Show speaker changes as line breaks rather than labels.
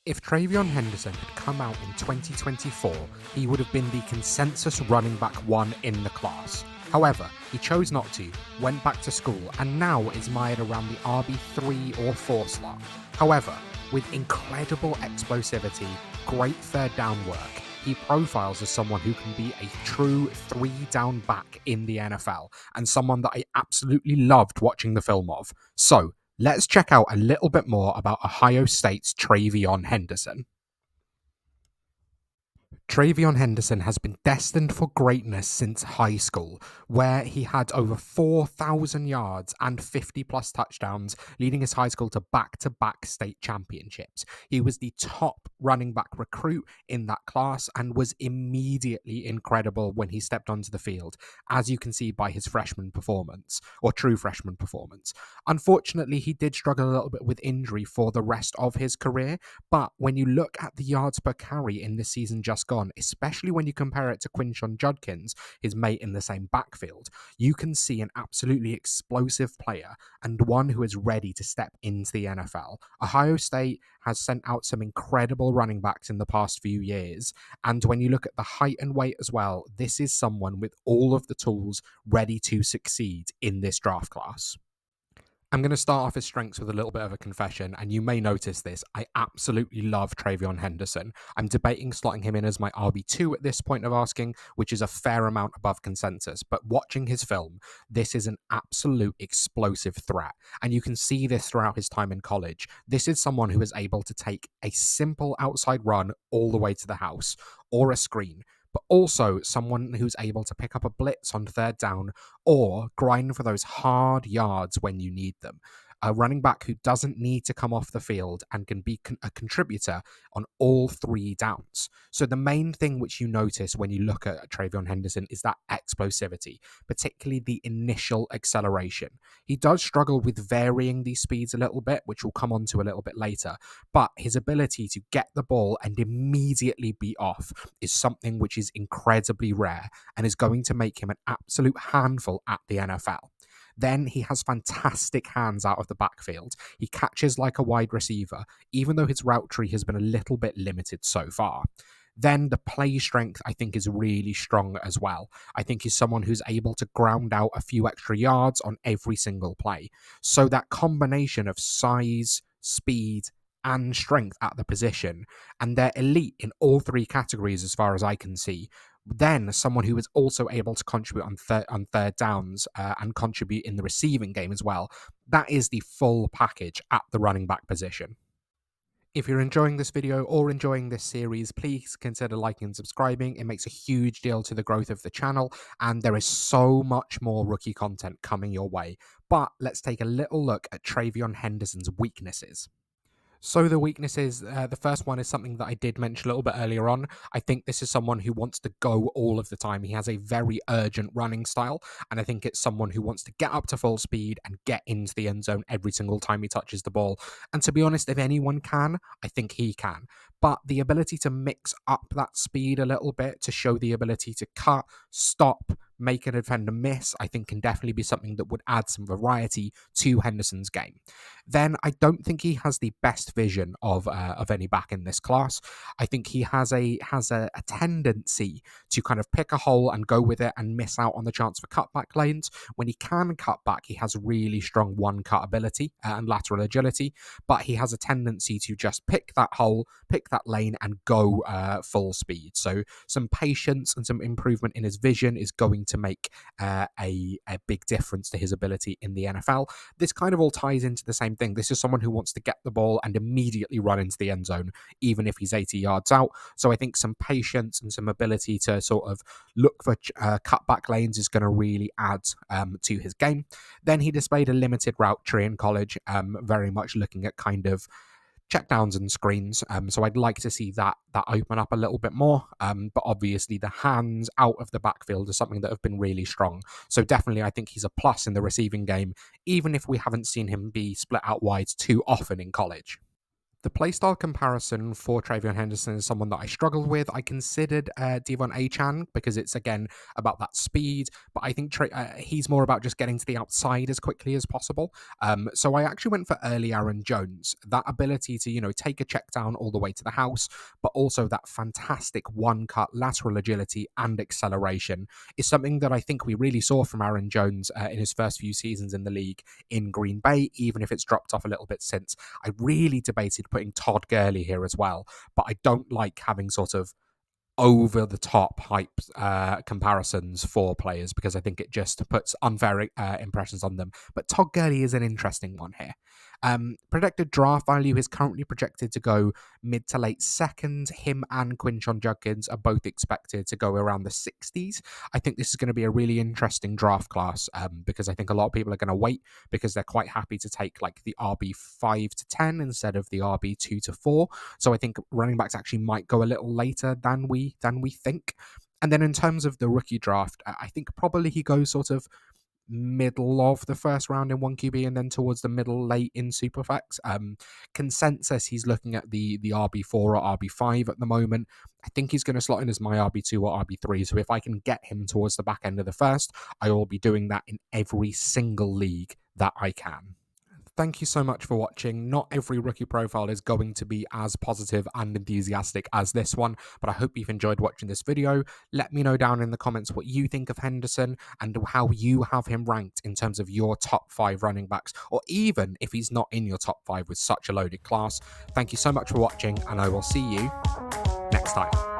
If TreVeyon Henderson had come out in 2024, he would have been the consensus running back one in the class. However, he chose not to, went back to school, and now is mired around the RB3 or 4 slot. However, with incredible explosivity, great third down work, he profiles as someone who can be a true 3-down back in the NFL, and someone that I absolutely loved watching the film of. So, let's check out a little bit more about Ohio State's TreVeyon Henderson. TreVeyon Henderson has been destined for greatness since high school, where he had over 4,000 yards and 50 plus touchdowns, leading his high school to back-to-back state championships. He was the top running back recruit in that class and was immediately incredible when he stepped onto the field, as you can see by his freshman performance, or true freshman performance. Unfortunately, he did struggle a little bit with injury for the rest of his career, but when you look at the yards per carry in this season just gone, especially when you compare it to Quinshon Judkins, his mate in the same backfield, you can see an absolutely explosive player and one who is ready to step into the NFL. Ohio State has sent out some incredible running backs in the past few years, and when you look at the height and weight as well, this is someone with all of the tools ready to succeed in this draft class. I'm going to start off his strengths with a little bit of a confession, and you may notice this. I absolutely love TreVeyon Henderson. I'm debating slotting him in as my RB2 at this point of asking, which is a fair amount above consensus. But watching his film, this is an absolute explosive threat. And you can see this throughout his time in college. This is someone who is able to take a simple outside run all the way to the house or a screen, but also someone who's able to pick up a blitz on third down or grind for those hard yards when you need them. A running back who doesn't need to come off the field and can be a contributor on all 3 downs. So the main thing which you notice when you look at TreVeyon Henderson is that explosivity, particularly the initial acceleration. He does struggle with varying these speeds a little bit, which we'll come on to a little bit later, but his ability to get the ball and immediately be off is something which is incredibly rare and is going to make him an absolute handful at the NFL. Then he has fantastic hands out of the backfield. He catches like a wide receiver, even though his route tree has been a little bit limited so far. Then the play strength, I think, is really strong as well. I think he's someone who's able to ground out a few extra yards on every single play. So that combination of size, speed, and strength at the position, and they're elite in all 3 categories as far as I can see. Then someone who is also able to contribute on third downs and contribute in the receiving game as well. That is the full package at the running back position. If you're enjoying this video or enjoying this series, please consider liking and subscribing. It makes a huge deal to the growth of the channel, and there is so much more rookie content coming your way. But let's take a little look at TreVeyon Henderson's weaknesses. So the weaknesses, the first one is something that I did mention a little bit earlier on. I think this is someone who wants to go all of the time. He has a very urgent running style, and I think it's someone who wants to get up to full speed and get into the end zone every single time he touches the ball. And to be honest, if anyone can, I think he can. But the ability to mix up that speed a little bit, to show the ability to cut, stop, make a defender miss, I think can definitely be something that would add some variety to Henderson's game. Then I don't think he has the best vision of any back in this class. I think he has a tendency to kind of pick a hole and go with it and miss out on the chance for cutback lanes. When he can cut back, he has really strong one-cut ability and lateral agility, but he has a tendency to just pick that hole, pick that lane, and go full speed. So some patience and some improvement in his vision is going to make a big difference to his ability in the NFL. This kind of all ties into the same thing. This is someone who wants to get the ball and immediately run into the end zone, even if he's 80 yards out. So I think some patience and some ability to sort of look for cutback lanes is going to really add to his game. Then he displayed a limited route tree in college, very much looking at kind of checkdowns and screens. So I'd like to see that open up a little bit more. But obviously the hands out of the backfield is something that have been really strong. So definitely I think he's a plus in the receiving game, even if we haven't seen him be split out wide too often in college. The playstyle comparison for TreVeyon Henderson is someone that I struggled with. I considered Devon Achan because it's again about that speed, but I think he's more about just getting to the outside as quickly as possible. So I actually went for early Aaron Jones. That ability to take a check down all the way to the house, but also that fantastic one cut lateral agility and acceleration is something that I think we really saw from Aaron Jones in his first few seasons in the league in Green Bay, even if it's dropped off a little bit since. I really debated putting Todd Gurley here as well, but I don't like having sort of over the top hype comparisons for players because I think it just puts unfair impressions on them. But Todd Gurley is an interesting one here. Projected draft value is currently projected to go mid to late second. Him and Quinshon Judkins are both expected to go around the 60s. I think this is going to be a really interesting draft class because I think a lot of people are going to wait because they're quite happy to take like the RB5 to 10 instead of the RB2 to 4. So I think running backs actually might go a little later than we think. And then in terms of the rookie draft, I think probably he goes sort of middle of the first round in 1QB and then towards the middle late in Superflex. Consensus, he's looking at the RB4 or RB5 at the moment. I think he's going to slot in as my RB2 or RB3. So if I can get him towards the back end of the first, I will be doing that in every single league that I can. Thank you so much for watching. Not every rookie profile is going to be as positive and enthusiastic as this one, but I hope you've enjoyed watching this video. Let me know down in the comments what you think of Henderson and how you have him ranked in terms of your top 5 running backs, or even if he's not in your top 5 with such a loaded class. Thank you so much for watching, and I will see you next time.